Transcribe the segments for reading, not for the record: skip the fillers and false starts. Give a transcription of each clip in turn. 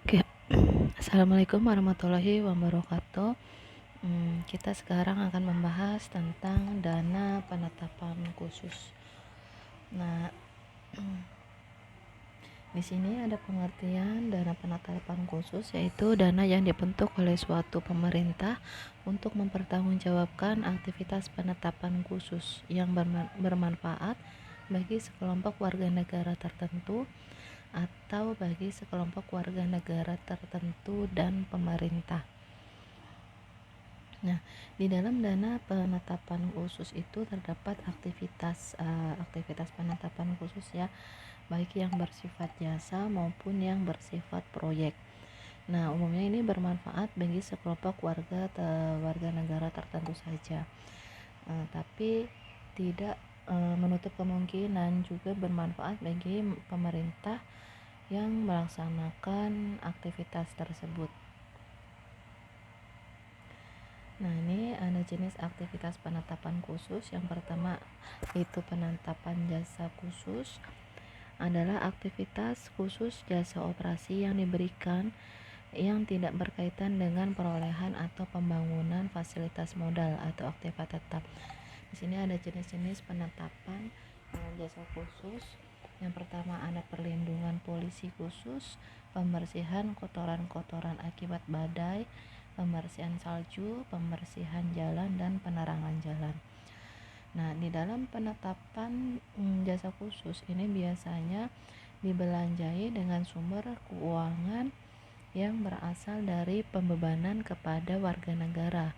Oke, Assalamualaikum warahmatullahi wabarakatuh. Kita sekarang akan membahas tentang dana penetapan khusus. Nah, di sini ada pengertian dana penetapan khusus, yaitu dana yang dibentuk oleh suatu pemerintah untuk mempertanggungjawabkan aktivitas penetapan khusus yang bermanfaat bagi sekelompok warga negara tertentu atau bagi sekelompok warga negara tertentu dan pemerintah. Nah, di dalam dana penetapan khusus itu terdapat aktivitas penetapan khusus ya, baik yang bersifat jasa maupun yang bersifat proyek. Nah, umumnya ini bermanfaat bagi sekelompok warga negara tertentu saja. Tapi tidak menutup kemungkinan juga bermanfaat bagi pemerintah yang melaksanakan aktivitas tersebut. Nah, ini ada jenis aktivitas penetapan khusus. Yang pertama itu penetapan jasa khusus, adalah aktivitas khusus jasa operasi yang diberikan yang tidak berkaitan dengan perolehan atau pembangunan fasilitas modal atau aktivitas tetap. Di sini ada jenis-jenis penetapan jasa khusus. Yang pertama ada perlindungan polisi khusus, pembersihan kotoran-kotoran akibat badai, pembersihan salju, pembersihan jalan, dan penerangan jalan. Nah, di dalam penetapan jasa khusus ini biasanya dibelanjai dengan sumber keuangan yang berasal dari pembebanan kepada warga negara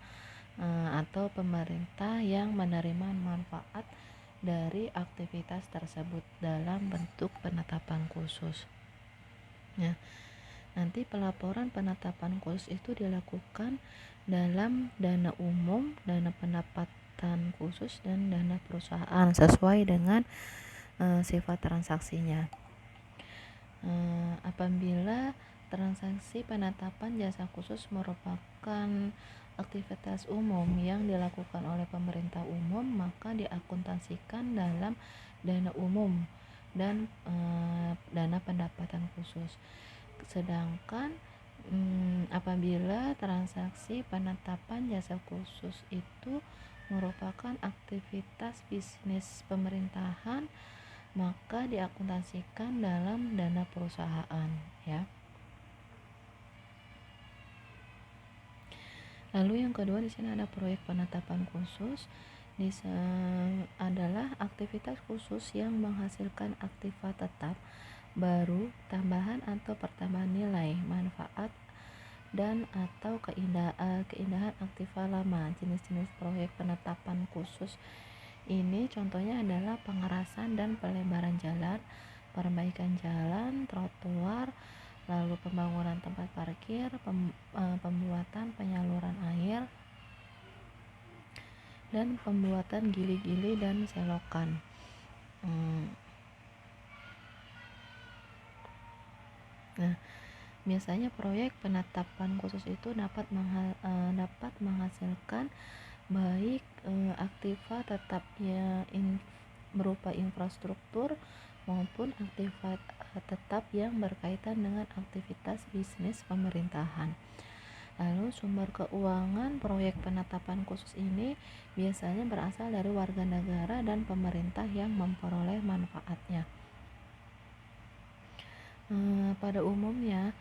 atau pemerintah yang menerima manfaat dari aktivitas tersebut dalam bentuk penetapan khusus. Nah, nanti pelaporan penetapan khusus itu dilakukan dalam dana umum, dana pendapatan khusus, dan dana perusahaan sesuai dengan sifat transaksinya. Apabila transaksi penetapan jasa khusus merupakan aktivitas umum yang dilakukan oleh pemerintah umum, maka diakuntansikan dalam dana umum dan dana pendapatan khusus. Sedangkan apabila transaksi penetapan jasa khusus itu merupakan aktivitas bisnis pemerintahan, maka diakuntansikan dalam dana perusahaan ya. Lalu yang kedua, di sini ada proyek penetapan khusus. Adalah aktivitas khusus yang menghasilkan aktiva tetap baru, tambahan atau pertambahan nilai, manfaat, dan atau keindahan aktiva lama. Jenis-jenis proyek penetapan khusus ini contohnya adalah pengerasan dan pelebaran jalan, perbaikan jalan, trotoar, lalu pembangunan tempat parkir, pembuatan penyaluran air, dan pembuatan gili-gili dan selokan. Nah, biasanya proyek penetapan khusus itu dapat menghasilkan baik aktiva tetap ya berupa infrastruktur maupun aktivitas tetap yang berkaitan dengan aktivitas bisnis pemerintahan. Lalu sumber keuangan proyek penetapan khusus ini biasanya berasal dari warga negara dan pemerintah yang memperoleh manfaatnya. Pada umumnya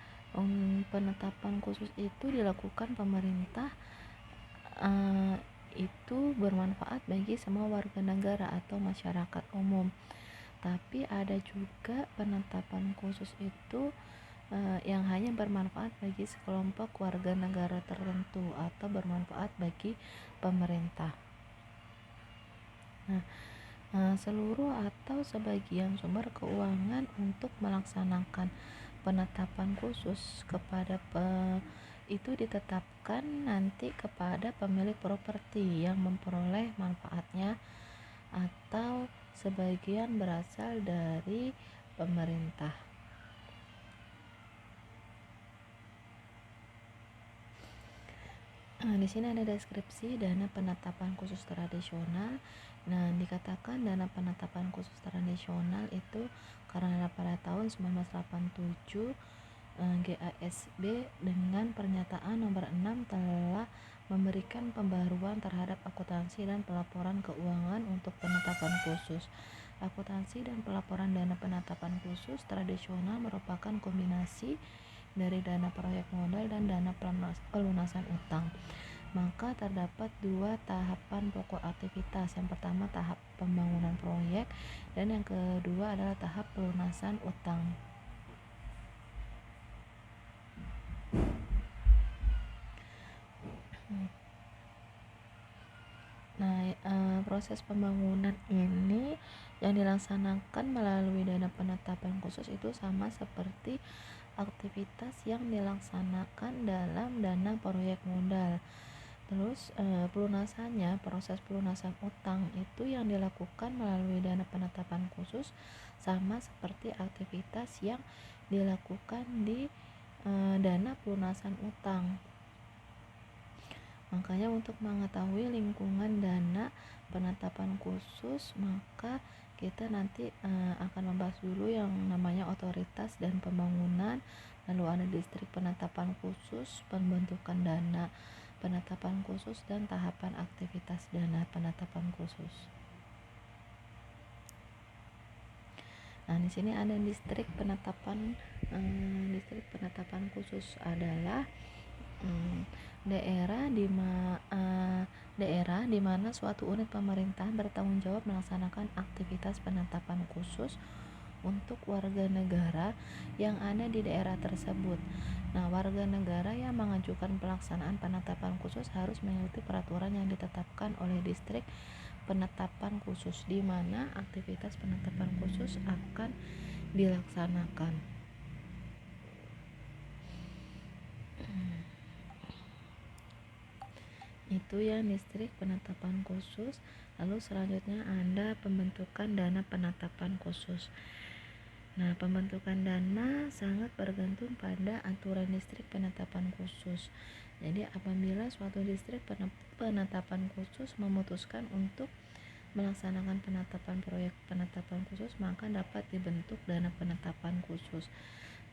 penetapan khusus itu dilakukan pemerintah itu bermanfaat bagi semua warga negara atau masyarakat umum. Tapi ada juga penetapan khusus itu yang hanya bermanfaat bagi sekelompok warga negara tertentu atau bermanfaat bagi pemerintah. Nah, seluruh atau sebagian sumber keuangan untuk melaksanakan penetapan khusus itu ditetapkan nanti kepada pemilik properti yang memperoleh manfaatnya atau sebagian berasal dari pemerintah. Di sini ada deskripsi dana penetapan khusus tradisional. Nah, dikatakan dana penetapan khusus tradisional itu karena pada tahun 1987 GASB dengan pernyataan nomor 6 telah memberikan pembaruan terhadap akuntansi dan pelaporan keuangan untuk penetapan khusus. Akuntansi dan pelaporan dana penetapan khusus tradisional merupakan kombinasi dari dana proyek modal dan dana pelunasan utang. Maka terdapat dua tahapan pokok aktivitas. Yang pertama tahap pembangunan proyek dan yang kedua adalah tahap pelunasan utang. Proses pembangunan ini yang dilaksanakan melalui dana penetapan khusus itu sama seperti aktivitas yang dilaksanakan dalam dana proyek modal. Terus pelunasannya, proses pelunasan utang itu yang dilakukan melalui dana penetapan khusus sama seperti aktivitas yang dilakukan di dana pelunasan utang. Makanya untuk mengetahui lingkungan dana penetapan khusus, maka kita nanti akan membahas dulu yang namanya otoritas dan pembangunan, lalu ada distrik penetapan khusus, pembentukan dana penetapan khusus, dan tahapan aktivitas dana penetapan khusus. Nah, di sini ada distrik penetapan khusus adalah daerah di mana suatu unit pemerintah bertanggung jawab melaksanakan aktivitas penetapan khusus untuk warga negara yang ada di daerah tersebut. Nah, warga negara yang mengajukan pelaksanaan penetapan khusus harus mengikuti peraturan yang ditetapkan oleh distrik penetapan khusus di mana aktivitas penetapan khusus akan dilaksanakan. Itu yang distrik penetapan khusus. Lalu selanjutnya ada pembentukan dana penetapan khusus. Nah, pembentukan dana sangat bergantung pada aturan distrik penetapan khusus. Jadi apabila suatu distrik penetapan khusus memutuskan untuk melaksanakan penetapan proyek penetapan khusus, maka dapat dibentuk dana penetapan khusus.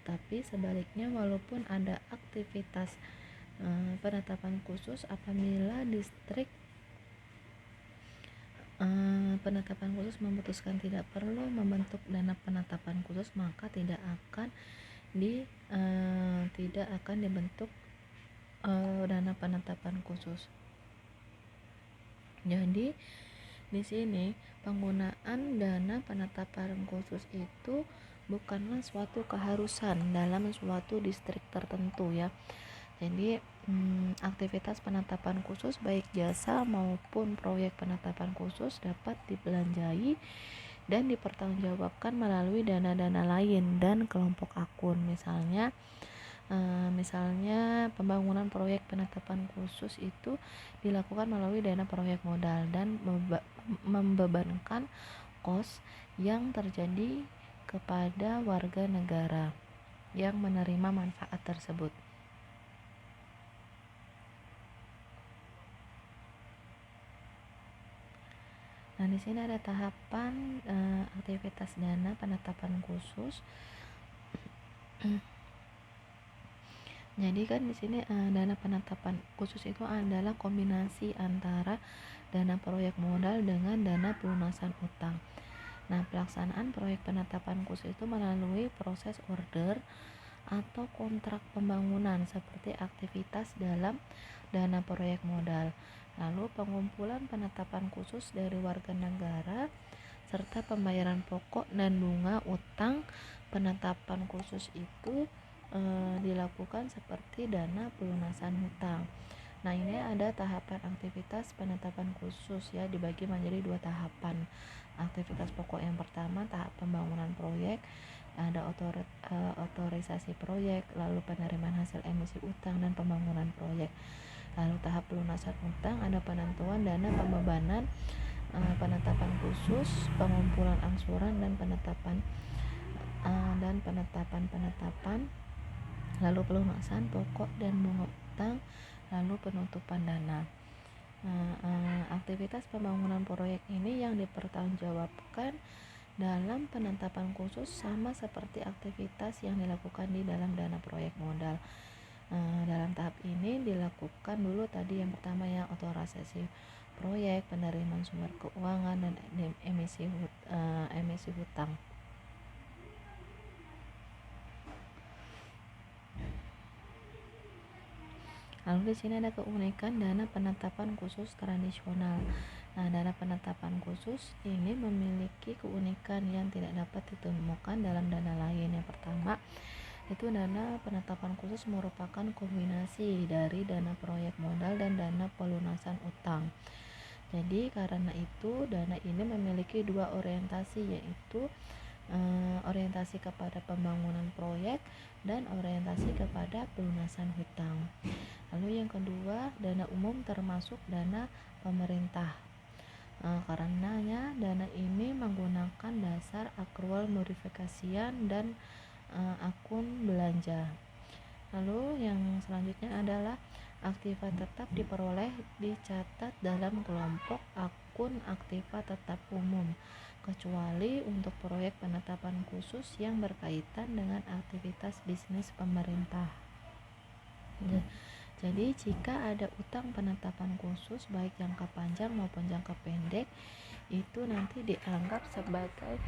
Tapi sebaliknya, walaupun ada aktivitas penetapan khusus, apabila distrik penetapan khusus memutuskan tidak perlu membentuk dana penetapan khusus, maka tidak akan dibentuk dana penetapan khusus. Jadi di sini penggunaan dana penetapan khusus itu bukanlah suatu keharusan dalam suatu distrik tertentu ya. Jadi aktivitas penetapan khusus baik jasa maupun proyek penetapan khusus dapat dibelanjai dan dipertanggungjawabkan melalui dana-dana lain dan kelompok akun. Misalnya pembangunan proyek penetapan khusus itu dilakukan melalui dana proyek modal dan membebankan kos yang terjadi kepada warga negara yang menerima manfaat tersebut. Nah, di sini ada tahapan aktivitas dana penetapan khusus. Jadi kan di sini dana penetapan khusus itu adalah kombinasi antara dana proyek modal dengan dana pelunasan utang. Nah, pelaksanaan proyek penetapan khusus itu melalui proses order atau kontrak pembangunan seperti aktivitas dalam dana proyek modal. Lalu pengumpulan penetapan khusus dari warga negara serta pembayaran pokok dan bunga utang penetapan khusus itu dilakukan seperti dana pelunasan hutang. Nah, ini ada tahapan aktivitas penetapan khusus ya, dibagi menjadi dua tahapan. Aktivitas pokok yang pertama tahap pembangunan proyek, ada otorisasi proyek, lalu penerimaan hasil emisi utang dan pembangunan proyek. Lalu tahap pelunasan utang ada penentuan dana pembebanan, penetapan khusus, pengumpulan angsuran dan penetapan, lalu pelunasan pokok dan bunga utang, lalu penutupan dana. Aktivitas pembangunan proyek ini yang dipertanggungjawabkan dalam penetapan khusus sama seperti aktivitas yang dilakukan di dalam dana proyek modal. Dalam tahap ini dilakukan dulu tadi yang pertama yang otorisasi proyek, penerimaan sumber keuangan, dan emisi hutang. Lalu di sini ada keunikan dana penetapan khusus tradisional. Nah, dana penetapan khusus ini memiliki keunikan yang tidak dapat ditemukan dalam dana lain. Yang pertama, itu dana penetapan khusus merupakan kombinasi dari dana proyek modal dan dana pelunasan utang. Jadi karena itu dana ini memiliki dua orientasi, yaitu orientasi kepada pembangunan proyek dan orientasi kepada pelunasan hutang. Lalu yang kedua, dana umum termasuk dana pemerintah. Karenanya dana ini menggunakan dasar akrual modifikasian dan akun belanja. Lalu yang selanjutnya adalah aktiva tetap diperoleh dicatat dalam kelompok akun aktiva tetap umum, kecuali untuk proyek penetapan khusus yang berkaitan dengan aktivitas bisnis pemerintah. Jadi jika ada utang penetapan khusus baik jangka panjang maupun jangka pendek, itu nanti dianggap sebagai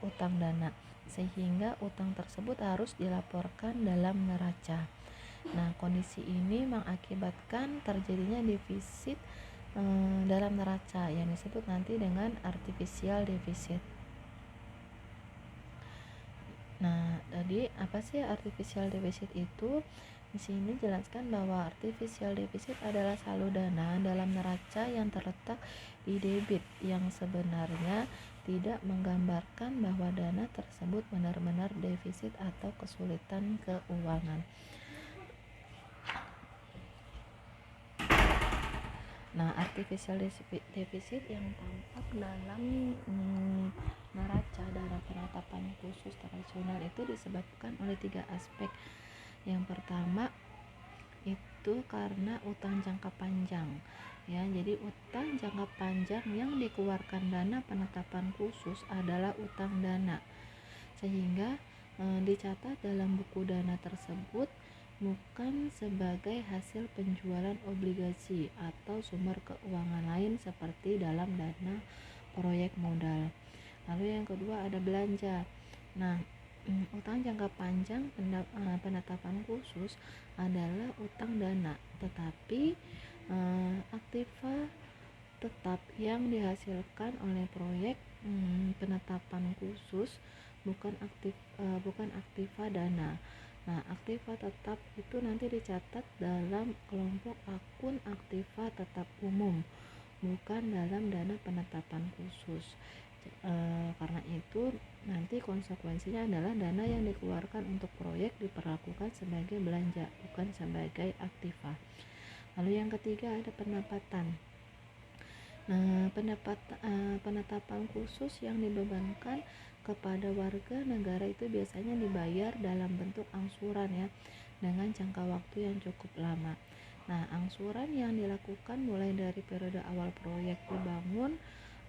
utang dana, sehingga utang tersebut harus dilaporkan dalam neraca. Nah, kondisi ini mengakibatkan terjadinya defisit dalam neraca yang disebut nanti dengan artificial deficit. Nah, jadi apa sih artificial deficit itu? Di sini jelaskan bahwa artificial deficit adalah saldo dana dalam neraca yang terletak di debit yang sebenarnya tidak menggambarkan bahwa dana tersebut benar-benar defisit atau kesulitan keuangan. Nah, artificial deficit yang tampak dalam neraca dana penetapan khusus tradisional itu disebabkan oleh 3 aspek. Yang pertama itu karena utang jangka panjang, ya. Jadi utang jangka panjang yang dikeluarkan dana penetapan khusus adalah utang dana, sehingga dicatat dalam buku dana tersebut bukan sebagai hasil penjualan obligasi atau sumber keuangan lain seperti dalam dana proyek modal. Lalu yang kedua ada belanja. Nah, utang jangka panjang penetapan khusus adalah utang dana, tetapi aktiva tetap yang dihasilkan oleh proyek penetapan khusus bukan aktiva dana. Nah, aktiva tetap itu nanti dicatat dalam kelompok akun aktiva tetap umum, bukan dalam dana penetapan khusus. Karena itu nanti konsekuensinya adalah dana yang dikeluarkan untuk proyek diperlakukan sebagai belanja, bukan sebagai aktiva. Lalu yang ketiga ada pendapatan. Nah, penetapan khusus yang dibebankan kepada warga negara itu biasanya dibayar dalam bentuk angsuran, ya, dengan jangka waktu yang cukup lama. Nah, angsuran yang dilakukan mulai dari periode awal proyek dibangun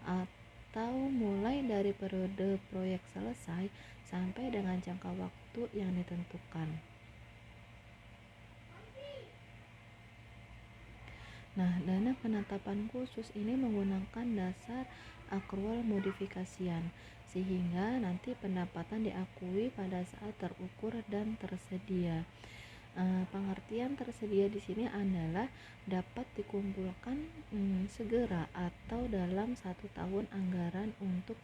atau mulai dari periode proyek selesai sampai dengan jangka waktu yang ditentukan. Nah, dana penetapan khusus ini menggunakan dasar akrual modifikasian, sehingga nanti pendapatan diakui pada saat terukur dan tersedia. Pengertian tersedia di sini adalah dapat dikumpulkan segera atau dalam 1 tahun anggaran untuk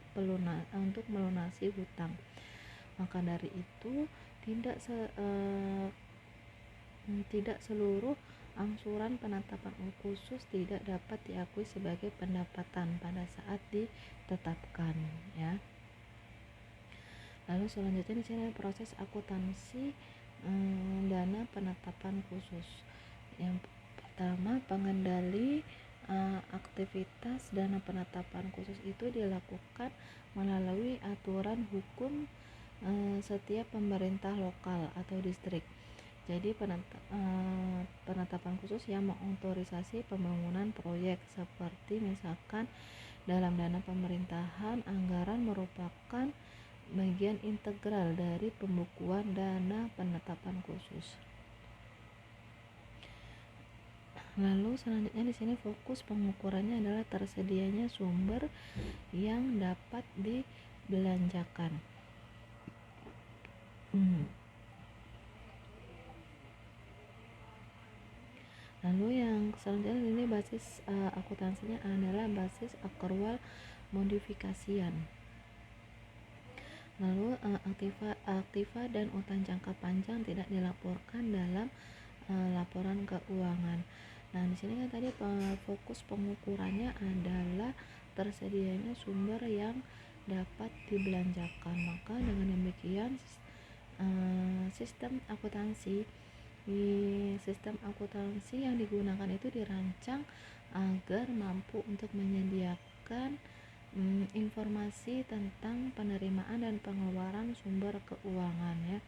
melunasi hutang. Maka dari itu tidak seluruh angsuran penetapan khusus tidak dapat diakui sebagai pendapatan pada saat ditetapkan, ya. Lalu selanjutnya di sini proses akuntansi dana penetapan khusus. Yang pertama, pengendali aktivitas dana penetapan khusus itu dilakukan melalui aturan hukum setiap pemerintah lokal atau distrik. Jadi penetapan khusus yang mengotorisasi pembangunan proyek seperti misalkan Dalam dana pemerintahan, anggaran merupakan bagian integral dari pembukuan dana penetapan khusus. Lalu selanjutnya di sini fokus pengukurannya adalah tersedianya sumber yang dapat dibelanjakan. Lalu yang selanjutnya ini basis akuntansinya adalah basis akrual modifikasian. Lalu aktiva dan utang jangka panjang tidak dilaporkan dalam laporan keuangan. Nah, di sini kan tadi fokus pengukurannya adalah tersedianya sumber yang dapat dibelanjakan. Maka dengan demikian sistem akuntansi yang digunakan itu dirancang agar mampu untuk menyediakan informasi tentang penerimaan dan pengeluaran sumber keuangan ya.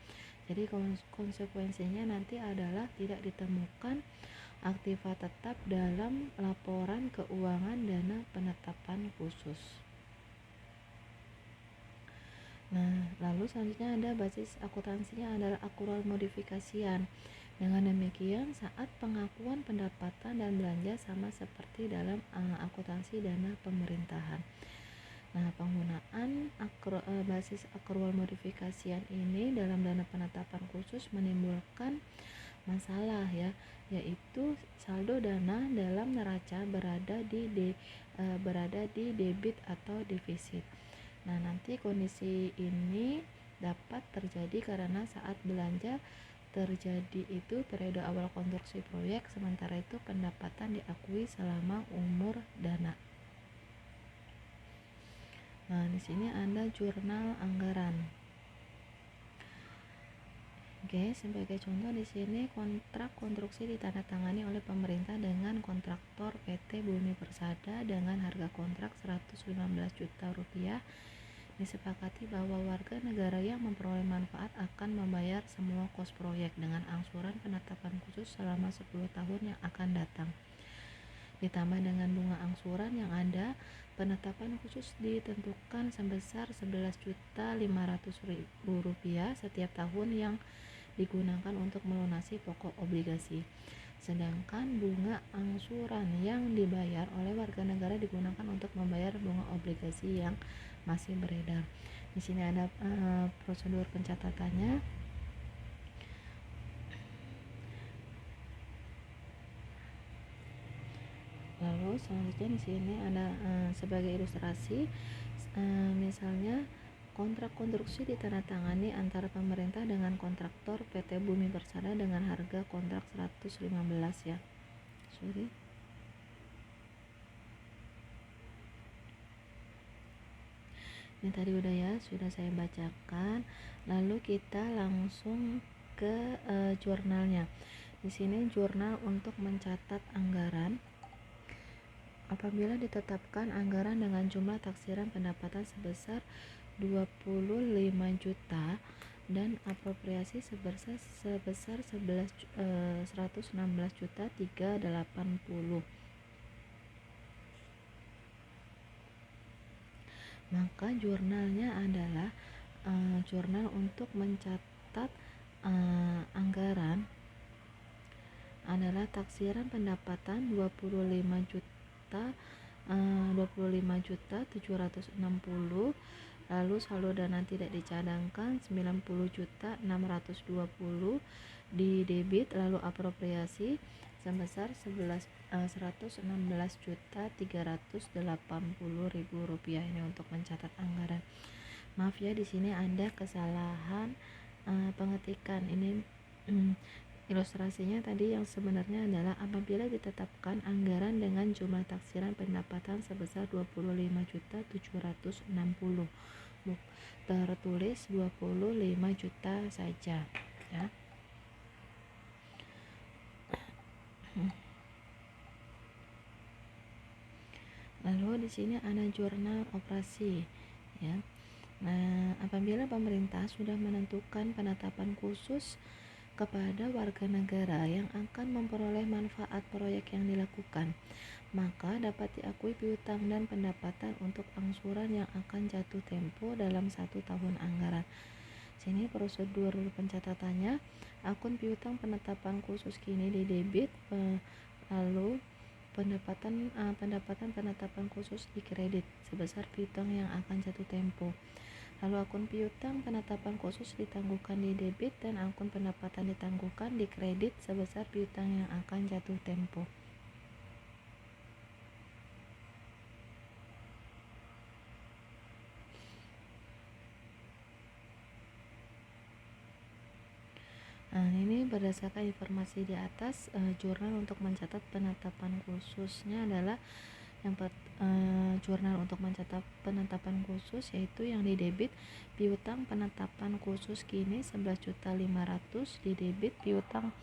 Jadi konsekuensinya nanti adalah tidak ditemukan aktiva tetap dalam laporan keuangan dana penetapan khusus. Nah, lalu selanjutnya ada basis akuntansinya adalah akrual modifikasian. Dengan demikian, saat pengakuan pendapatan dan belanja sama seperti dalam akuntansi dana pemerintahan. Nah, penggunaan basis akrual modifikasian ini dalam dana penetapan khusus menimbulkan masalah ya, yaitu saldo dana dalam neraca berada di debit atau defisit. Nah, nanti kondisi ini dapat terjadi karena saat belanja terjadi itu periode awal konstruksi proyek, sementara itu pendapatan diakui selama umur dana. Nah, di sini ada jurnal anggaran. Oke, sebagai contoh di sini kontrak konstruksi ditandatangani oleh pemerintah dengan kontraktor PT Bumi Persada dengan harga kontrak 115 juta rupiah. Disepakati bahwa warga negara yang memperoleh manfaat akan membayar semua kos proyek dengan angsuran penetapan khusus selama 10 tahun yang akan datang. Ditambah dengan bunga angsuran yang ada, penetapan khusus ditentukan sebesar 11.500.000 rupiah setiap tahun yang digunakan untuk melunasi pokok obligasi. Sedangkan bunga angsuran yang dibayar oleh warga negara digunakan untuk membayar bunga obligasi yang masih beredar. Di sini ada prosedur pencatatannya. Lalu selanjutnya di sini ada sebagai ilustrasi, misalnya kontrak konstruksi ditandatangani antara pemerintah dengan kontraktor PT Bumi Persada dengan harga kontrak 115 ya. Ini tadi udah ya, sudah saya bacakan. Lalu kita langsung ke jurnalnya. Di sini jurnal untuk mencatat anggaran. Apabila ditetapkan anggaran dengan jumlah taksiran pendapatan sebesar 25 juta dan apropriasi sebesar 116 juta 380, maka jurnalnya adalah jurnal untuk mencatat anggaran adalah taksiran pendapatan 25.760, lalu saldo dana tidak dicadangkan 90.620 di debit, lalu apropriasi sebesar 116.380.000 rupiah. Ini untuk mencatat anggaran. Maaf ya, di sini ada kesalahan pengetikan. Ini ilustrasinya tadi yang sebenarnya adalah apabila ditetapkan anggaran dengan jumlah taksiran pendapatan sebesar 25.760, tertulis 25 juta saja ya. Lalu di sini ada jurnal operasi ya. Nah, apabila pemerintah sudah menentukan penetapan khusus kepada warga negara yang akan memperoleh manfaat proyek yang dilakukan, maka dapat diakui piutang dan pendapatan untuk angsuran yang akan jatuh tempo dalam 1 tahun anggaran. Sini prosedur pencatatannya, akun piutang penetapan khusus kini didebit, lalu pendapatan penetapan khusus dikredit sebesar piutang yang akan jatuh tempo. Lalu akun piutang penetapan khusus ditangguhkan di debit dan akun pendapatan ditangguhkan di kredit sebesar piutang yang akan jatuh tempo. Nah, ini berdasarkan informasi di atas, jurnal untuk mencatat penetapan khususnya adalah jurnal untuk mencatat penetapan khusus yaitu yang di debit piutang penetapan khusus kini 11.500.000, di debit piutang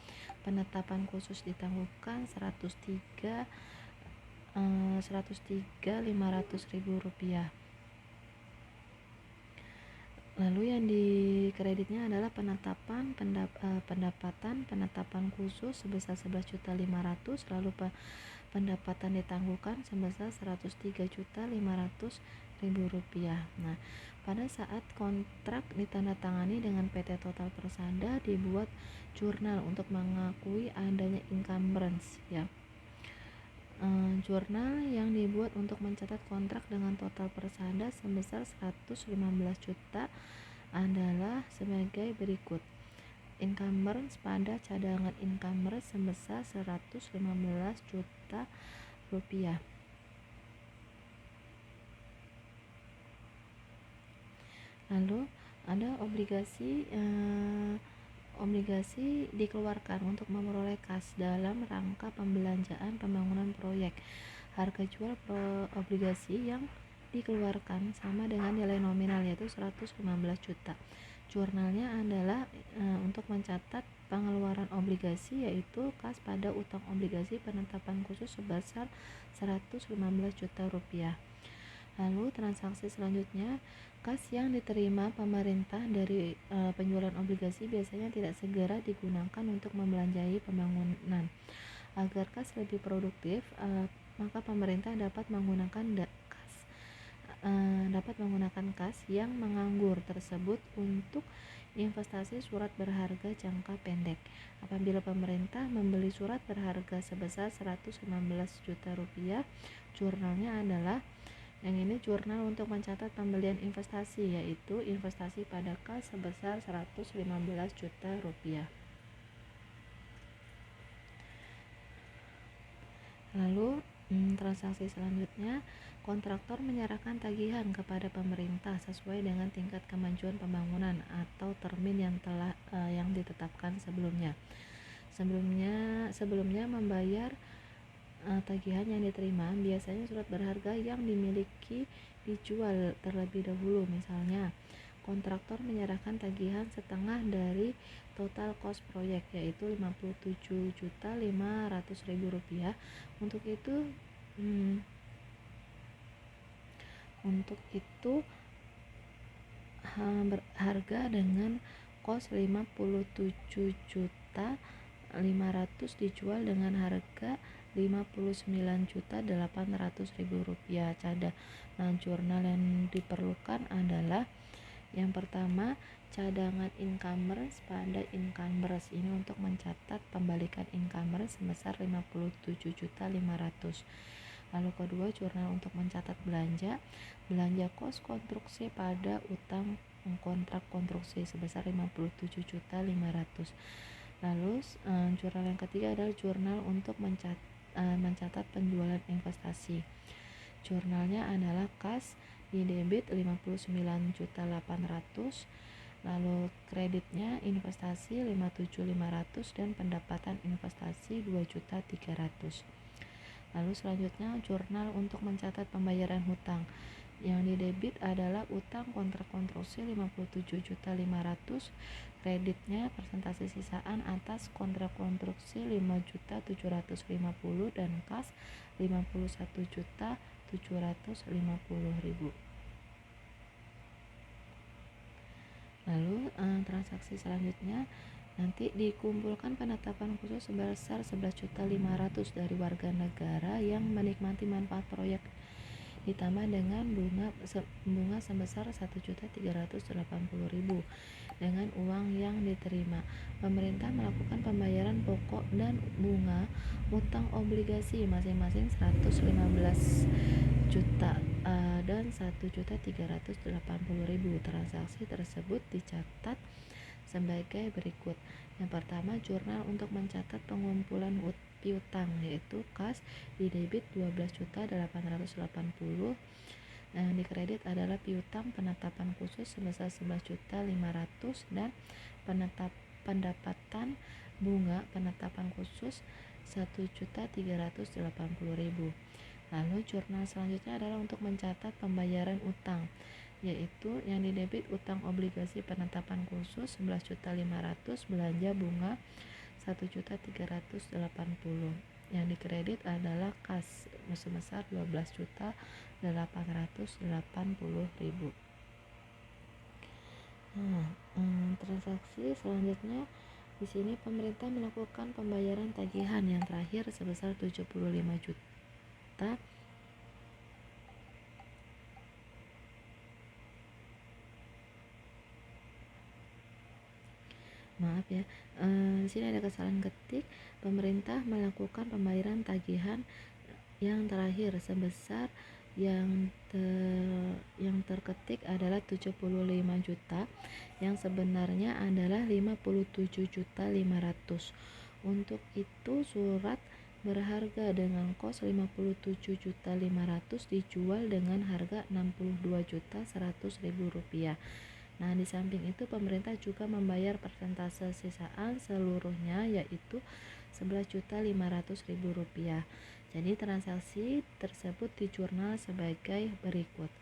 penetapan khusus ditangguhkan 103.500.000 rupiah. Lalu yang di kreditnya adalah pendapatan penetapan khusus sebesar 11.500.000, lalu pendapatan ditangguhkan sebesar 103.500.000 rupiah. Nah, pada saat kontrak ditandatangani dengan PT Total Persada, dibuat jurnal untuk mengakui adanya encumbrance, ya. Jurnal yang dibuat untuk mencatat kontrak dengan Total Persada sebesar 115 juta adalah sebagai berikut. Encumbrance pada cadangan encumbrance sebesar 115 juta rupiah. Lalu ada obligasi dikeluarkan untuk memperoleh kas dalam rangka pembelanjaan pembangunan proyek. Harga jual obligasi yang dikeluarkan sama dengan nilai nominal yaitu 115 juta. Jurnalnya adalah untuk mencatat pengeluaran obligasi yaitu kas pada utang obligasi penetapan khusus sebesar 115 juta rupiah. Lalu transaksi selanjutnya, kas yang diterima pemerintah dari penjualan obligasi biasanya tidak segera digunakan untuk membelanjai pembangunan. Agar kas lebih produktif, maka pemerintah dapat menggunakan kas yang menganggur tersebut untuk investasi surat berharga jangka pendek. Apabila pemerintah membeli surat berharga sebesar 115 juta rupiah, jurnalnya adalah yang ini jurnal untuk mencatat pembelian investasi, yaitu investasi pada kas sebesar 115 juta rupiah. Lalu transaksi selanjutnya, kontraktor menyerahkan tagihan kepada pemerintah sesuai dengan tingkat kemajuan pembangunan atau termin yang ditetapkan sebelumnya. Sebelumnya membayar tagihan yang diterima, biasanya surat berharga yang dimiliki dijual terlebih dahulu. Misalnya, kontraktor menyerahkan tagihan setengah dari total cost proyek yaitu 57.500.000 rupiah. Untuk itu berharga dengan kos 57.500.000 dijual dengan harga 59.800.000 rupiah. Cadangan jurnal yang diperlukan adalah yang pertama, cadangan encumbrance pada encumbrance ini untuk mencatat pembalikan encumbrance sebesar 57.500.000. Lalu kedua, jurnal untuk mencatat belanja kos konstruksi pada utang kontrak konstruksi sebesar 57.500.000. Lalu jurnal yang ketiga adalah jurnal untuk mencatat penjualan investasi. Jurnalnya adalah kas di debit 59.800.000, lalu kreditnya investasi 57.500 dan pendapatan investasi 2.300.000. Lalu selanjutnya jurnal untuk mencatat pembayaran hutang. Yang di debit adalah utang kontrak konstruksi 57.500.000, kreditnya persentase sisaan atas kontrak konstruksi 5.750.000 dan kas 51.750.000. Lalu transaksi selanjutnya, Nanti dikumpulkan penetapan khusus sebesar 11.500.000 dari warga negara yang menikmati manfaat proyek, ditambah dengan bunga sebesar 1.380.000 dengan uang yang diterima. Pemerintah melakukan pembayaran pokok dan bunga utang obligasi masing-masing 115 juta dan 1.380.000. Transaksi tersebut dicatat sebagai berikut. Yang pertama, jurnal untuk mencatat pengumpulan piutang, yaitu kas didebit 12.880. Yang dikredit adalah piutang penetapan khusus sebesar 11.500.000 dan pendapatan bunga penetapan khusus 1.380.000. Lalu jurnal selanjutnya adalah untuk mencatat pembayaran utang, yaitu yang didebit utang obligasi penetapan khusus 11.500.000, belanja bunga 1.380.000. Yang dikredit adalah kas sebesar 12.880.000. Transaksi selanjutnya di sini pemerintah melakukan pembayaran tagihan yang terakhir sebesar 75 juta. Maaf ya, di sini ada kesalahan ketik. Pemerintah melakukan pembayaran tagihan yang terakhir sebesar yang terketik adalah 75 juta, yang sebenarnya adalah 57.500.000. Untuk itu surat berharga dengan kos 57.500.000 dijual dengan harga 62.100.000 rupiah. Nah, di samping itu pemerintah juga membayar persentase sisaan seluruhnya, yaitu 11.500.000 rupiah. Jadi transaksi tersebut dijurnal sebagai berikut.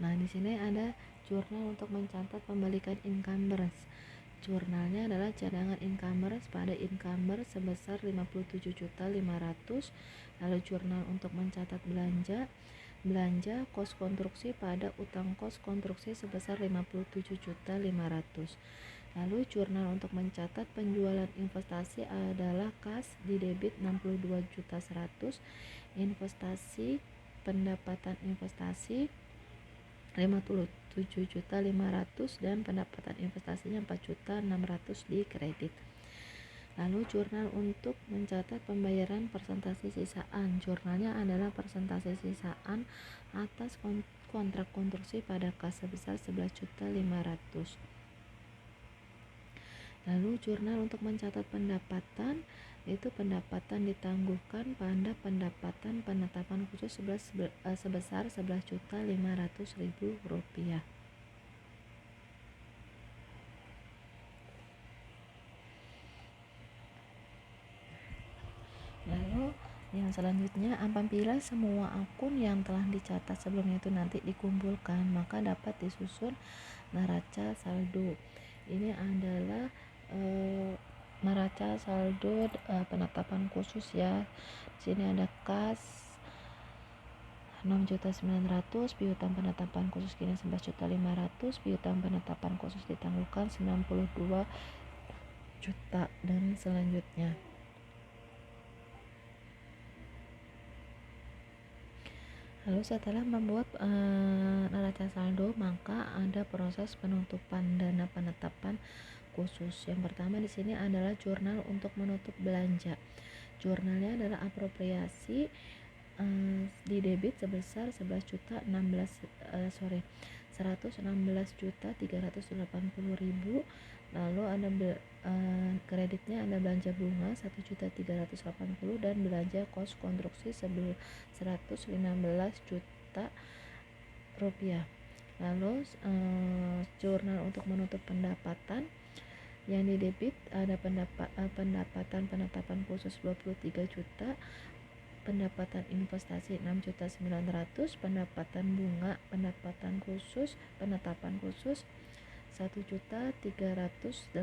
Nah, di sini ada jurnal untuk mencatat pembalikan incomers. Jurnalnya adalah cadangan incomers pada incomers sebesar 57.500.000. Lalu jurnal untuk mencatat belanja kos konstruksi pada utang kos konstruksi sebesar 57.500.000. Lalu jurnal untuk mencatat penjualan investasi adalah kas didebit 62.100.000, investasi pendapatan investasi 57.500.000 dan pendapatan investasinya 4.600.000 di kredit. Lalu jurnal untuk mencatat pembayaran persentase sisaan. Jurnalnya adalah persentase sisaan atas kontrak konstruksi pada kas sebesar 11.500.000. Lalu jurnal untuk mencatat pendapatan, yaitu pendapatan ditangguhkan pada pendapatan penetapan khusus sebesar 11.500.000 rupiah. Lalu yang selanjutnya, apabila semua akun yang telah dicatat sebelumnya itu nanti dikumpulkan, maka dapat disusun neraca saldo. Ini adalah neraca saldo penetapan khusus ya. Di sini ada kas 6.900.000, piutang penetapan khusus kini 11.500.000, piutang penetapan khusus ditangguhkan 92 juta dan selanjutnya. Lalu setelah membuat neraca saldo, maka ada proses penutupan dana penetapan khusus. Yang pertama di sini adalah jurnal untuk menutup belanja. Jurnalnya adalah apropriasi di debit sebesar 116.380.000. Lalu ada kreditnya ada belanja bunga 1.380.000 dan belanja kos konstruksi 115 juta rupiah. Lalu jurnal untuk menutup pendapatan yang didebit ada pendapatan penetapan khusus 23 juta, pendapatan investasi 6.900.000, pendapatan bunga pendapatan khusus penetapan khusus 1.380.000.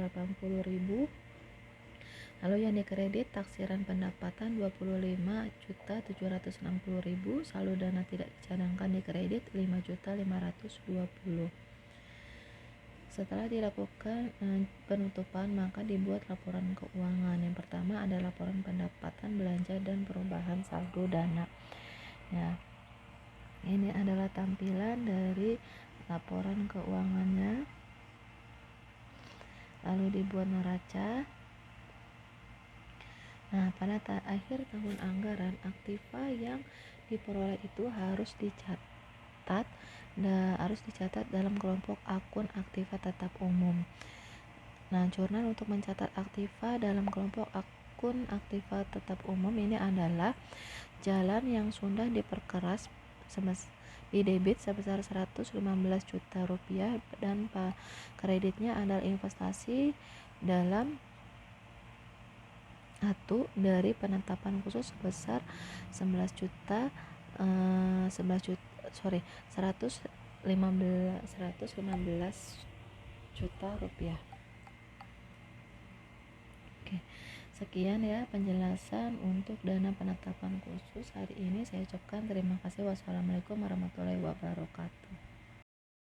Lalu yang dikredit taksiran pendapatan 25.760.000, saldo dana tidak dicadangkan dikredit 5.520. Setelah dilakukan penutupan, maka dibuat laporan keuangan. Yang pertama ada laporan pendapatan, belanja, dan perubahan saldo dana. Ya, ini adalah tampilan dari laporan keuangannya. Lalu dibuat neraca. Nah, pada akhir tahun anggaran, aktiva yang diperoleh itu harus dicatat dalam kelompok akun aktiva tetap umum. Nah, jurnal untuk mencatat aktiva dalam kelompok akun aktiva tetap umum ini adalah jalan yang sudah diperkeras di debit sebesar 115 juta rupiah dan kreditnya adalah investasi dalam satu dari penetapan khusus sebesar 11 juta 115 juta rupiah. Oke, sekian ya penjelasan untuk dana penetapan khusus hari ini. Saya ucapkan terima kasih. Wassalamualaikum warahmatullahi wabarakatuh.